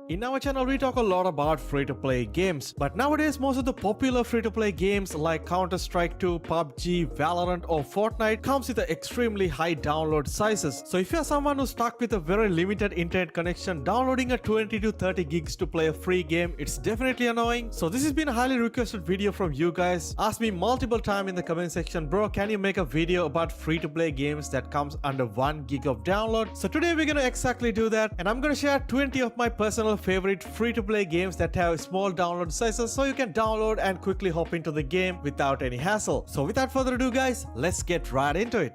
In our channel, we talk a lot about free-to-play games, but nowadays most of the popular free-to-play games like Counter-Strike 2, PUBG, Valorant or Fortnite comes with extremely high download sizes. So if you're someone who's stuck with a very limited internet connection, downloading a 20 to 30 gigs to play a free game, it's definitely annoying. So this has been a highly requested video from you guys. Ask me multiple times in the comment section, bro, can you make a video about free-to-play games that comes under 1 gig of download? So today we're gonna exactly do that, and I'm gonna share 20 of my personal favorite free-to-play games that have small download sizes so you can download and quickly hop into the game without any hassle. So without further ado guys, let's get right into it.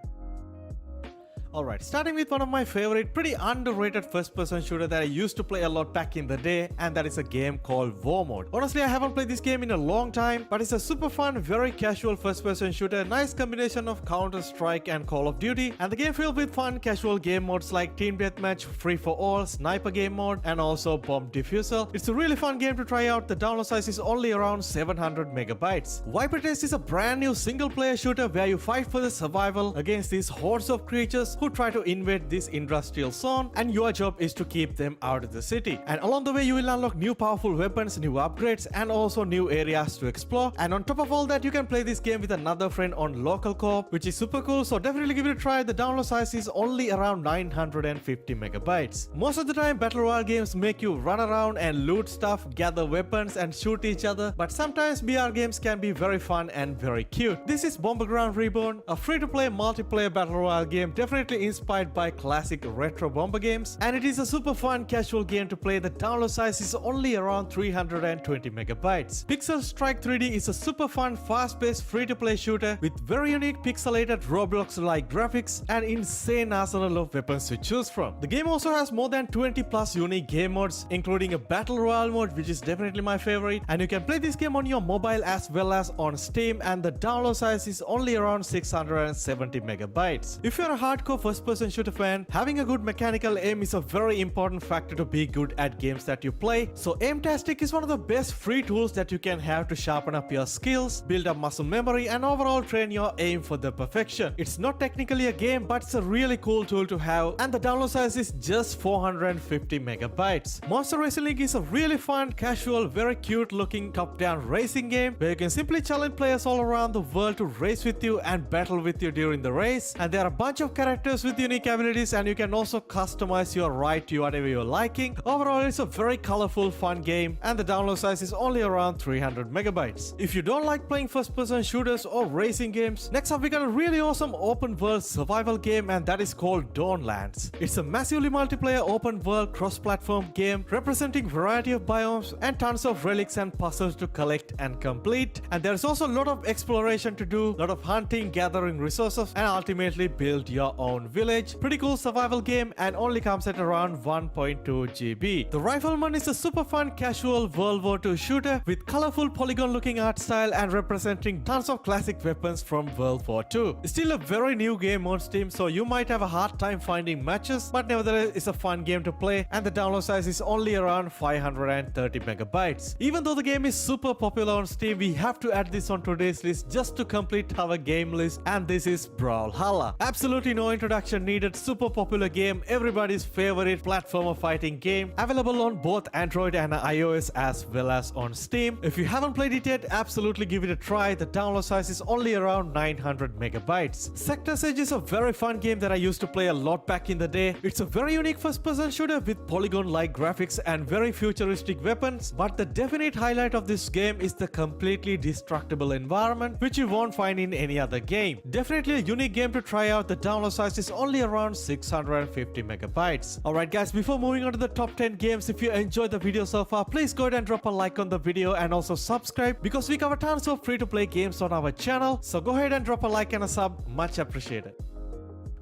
Alright, starting with one of my favorite, pretty underrated first-person shooter that I used to play a lot back in the day, and that is a game called War Mode. Honestly, I haven't played this game in a long time, but it's a super fun, very casual first-person shooter, nice combination of Counter-Strike and Call of Duty, and the game filled with fun, casual game modes like Team Deathmatch, Free-for-All, Sniper game mode, and also Bomb Diffusal. It's a really fun game to try out. The download size is only around 700 megabytes. Viper Test is a brand new single-player shooter where you fight for the survival against these hordes of creatures who try to invade this industrial zone, and your job is to keep them out of the city. And along the way you will unlock new powerful weapons, new upgrades, and also new areas to explore. And on top of all that, you can play this game with another friend on local co-op, which is super cool, so definitely give it a try. The download size is only around 950 megabytes. Most of the time battle royale games make you run around and loot stuff, gather weapons and shoot each other, but sometimes BR games can be very fun and very cute. This is Bomberground Reborn, a free-to-play multiplayer battle royale game definitely inspired by classic retro bomber games, and it is a super fun casual game to play. The download size is only around 320 megabytes. Pixel Strike 3D is a super fun, fast-paced free-to-play shooter with very unique pixelated Roblox-like graphics and insane arsenal of weapons to choose from. The game also has more than 20 plus unique game modes, including a battle royale mode, which is definitely my favorite, and you can play this game on your mobile as well as on Steam, and the download size is only around 670 megabytes. If you're a hardcore first-person shooter fan, having a good mechanical aim is a very important factor to be good at games that you play. So Aimtastic is one of the best free tools that you can have to sharpen up your skills, build up muscle memory, and overall train your aim for the perfection. It's not technically a game, but it's a really cool tool to have, and the download size is just 450 megabytes. Monster Racing League is a really fun, casual, very cute looking top-down racing game where you can simply challenge players all around the world to race with you and battle with you during the race, and there are a bunch of characters with unique abilities, and you can also customize your ride to whatever you're liking. Overall, it's a very colorful, fun game, and the download size is only around 300 megabytes. If you don't like playing first-person shooters or racing games, next up we got a really awesome open-world survival game, and that is called Dawnlands. It's a massively multiplayer open-world cross-platform game representing variety of biomes and tons of relics and puzzles to collect and complete, and there's also a lot of exploration to do, a lot of hunting, gathering resources, and ultimately build your own village. Pretty cool survival game, and only comes at around 1.2 GB. The Rifleman is a super fun casual World War II shooter with colorful polygon looking art style and representing tons of classic weapons from World War II. It's still a very new game on Steam, so you might have a hard time finding matches, but nevertheless it's a fun game to play, and the download size is only around 530 megabytes. Even though the game is super popular on Steam, we have to add this on today's list just to complete our game list, and this is Brawlhalla. Absolutely no introduction needed, super popular game, everybody's favorite platformer fighting game, available on both Android and iOS as well as on Steam. If you haven't played it yet, absolutely give it a try. The download size is only around 900 megabytes. Sector's Edge is a very fun game that I used to play a lot back in the day. It's a very unique first-person shooter with polygon-like graphics and very futuristic weapons, but the definite highlight of this game is the completely destructible environment, which you won't find in any other game. Definitely a unique game to try out. The download size is only around 650 megabytes. Alright guys, before moving on to the top 10 games, if you enjoyed the video so far, please go ahead and drop a like on the video and also subscribe, because we cover tons of free-to-play games on our channel. So go ahead and drop a like and a sub, much appreciated.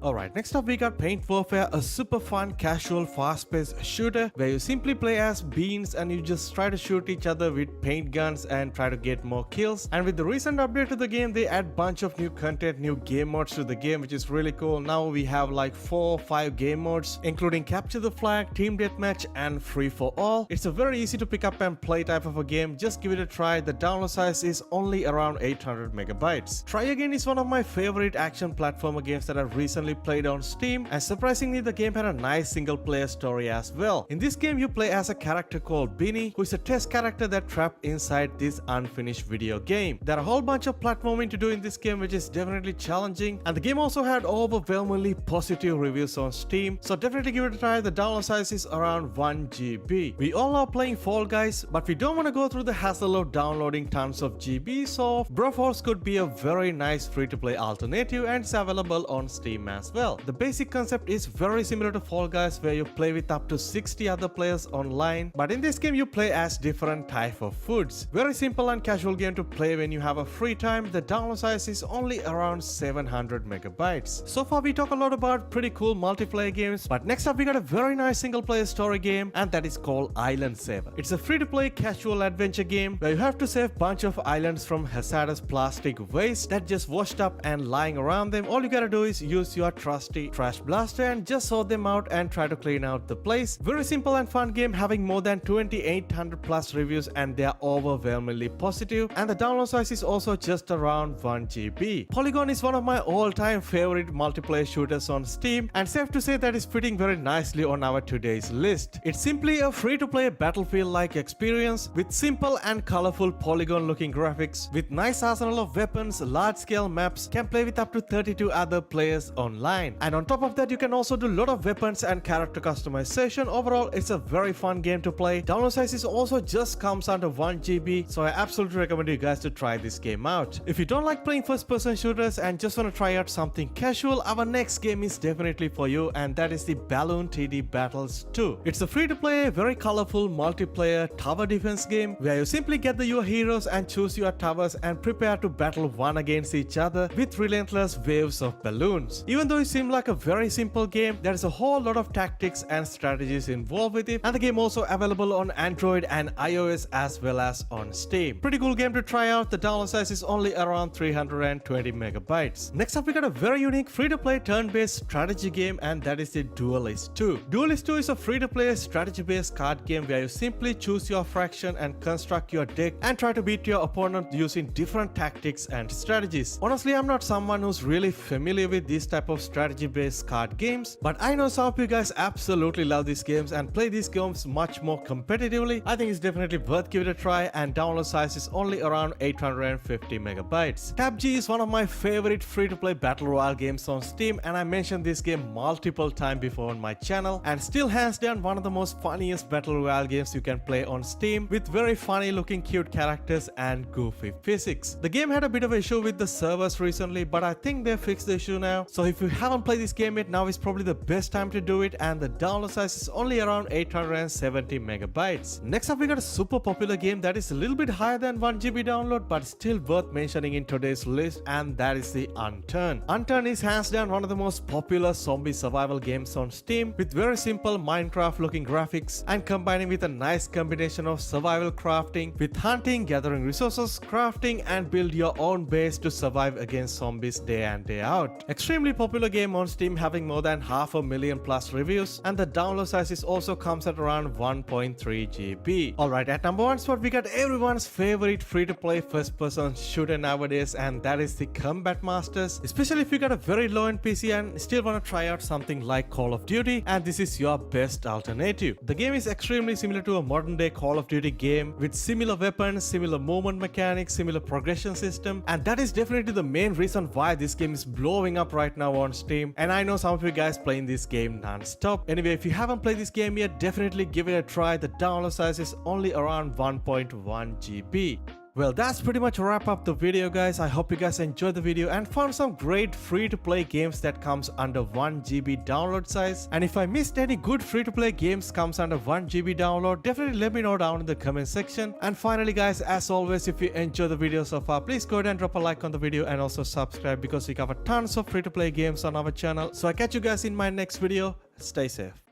Alright, next up we got Paint Warfare, a super fun, casual, fast-paced shooter where you simply play as beans and you just try to shoot each other with paint guns and try to get more kills. And with the recent update to the game, they add bunch of new content, new game modes to the game, which is really cool. Now we have like 4 or 5 game modes, including Capture the Flag, Team Deathmatch, and Free for All. It's a very easy to pick up and play type of a game. Just give it a try. The download size is only around 800 megabytes. Try Again is one of my favorite action platformer games that I've recently recently played on Steam, and surprisingly the game had a nice single player story as well. In this game you play as a character called Beanie, who is a test character that trapped inside this unfinished video game. There are a whole bunch of platforming to do in this game, which is definitely challenging, and the game also had overwhelmingly positive reviews on Steam, so definitely give it a try. The download size is around 1 GB. We all are playing Fall Guys, but we don't want to go through the hassle of downloading tons of GB, so Broforce could be a very nice free-to-play alternative, and it's available on Steam as well. The basic concept is very similar to Fall Guys, where you play with up to 60 other players online, but in this game you play as different type of foods. Very simple and casual game to play when you have a free time. The download size is only around 700 megabytes. So far we talk a lot about pretty cool multiplayer games, but next up we got a very nice single player story game, and that is called Island Saver. It's a free-to-play casual adventure game where you have to save bunch of islands from hazardous plastic waste that just washed up and lying around them. All you gotta do is use your trusty trash blaster and just sort them out and try to clean out the place. Very simple and fun game, having more than 2800 plus reviews, and they are overwhelmingly positive, and the download size is also just around 1 GB. Polygon is one of my all-time favorite multiplayer shooters on Steam, and safe to say that is fitting very nicely on our today's list. It's simply a free-to-play Battlefield-like experience with simple and colorful polygon-looking graphics, with nice arsenal of weapons, large-scale maps, can play with up to 32 other players online. And on top of that, you can also do a lot of weapons and character customization. Overall, it's a very fun game to play. Download size is also just comes under 1 GB, so I absolutely recommend you guys to try this game out. If you don't like playing first-person shooters and just want to try out something casual, our next game is definitely for you, and that is the Balloon TD Battles 2. It's a free-to-play, very colorful multiplayer tower defense game where you simply gather your heroes and choose your towers and prepare to battle one against each other with relentless waves of balloons. Even though it seems like a very simple game, there is a whole lot of tactics and strategies involved with it, and the game also available on Android and iOS as well as on Steam. Pretty cool game to try out. The download size is only around 320 megabytes. Next up we got a very unique free-to-play turn-based strategy game, and that is the Duelist 2. Duelist 2 is a free-to-play strategy-based card game where you simply choose your faction and construct your deck and try to beat your opponent using different tactics and strategies. Honestly, I'm not someone who's really familiar with these type of strategy-based card games, but I know some of you guys absolutely love these games and play these games much more competitively. I think it's definitely worth giving it a try, and download size is only around 850 megabytes. PUBG is one of my favorite free-to-play battle royale games on Steam, and I mentioned this game multiple times before on my channel, and still hands down one of the most funniest battle royale games you can play on Steam, with very funny looking cute characters and goofy physics. The game had a bit of an issue with the servers recently, but I think they fixed the issue now, so if you haven't played this game yet, now is probably the best time to do it, and the download size is only around 870 megabytes. Next up we got a super popular game that is a little bit higher than 1 GB download, but still worth mentioning in today's list, and that is the Unturned. Unturned is hands down one of the most popular zombie survival games on Steam, with very simple Minecraft looking graphics and combining with a nice combination of survival crafting with hunting, gathering resources, crafting, and build your own base to survive against zombies day in day out. Extremely popular game on Steam, having more than 500,000 plus reviews, and the download size is also comes at around 1.3 GB. Alright, at number 1 spot we got everyone's favorite free-to-play first-person shooter nowadays, and that is the Combat Masters. Especially if you got a very low-end PC and still want to try out something like Call of Duty, and this is your best alternative. The game is extremely similar to a modern-day Call of Duty game with similar weapons, similar movement mechanics, similar progression system, and that is definitely the main reason why this game is blowing up right now on Steam, and I know some of you guys playing this game non-stop. Anyway, if you haven't played this game yet, definitely give it a try. The download size is only around 1.1 GB. Well, that's pretty much wrap up the video, guys. I hope you guys enjoyed the video and found some great free-to-play games that comes under 1 GB download size. And if I missed any good free-to-play games comes under 1 GB download, definitely let me know down in the comment section. And finally, guys, as always, if you enjoyed the video so far, please go ahead and drop a like on the video and also subscribe, because we cover tons of free-to-play games on our channel. So I catch you guys in my next video. Stay safe.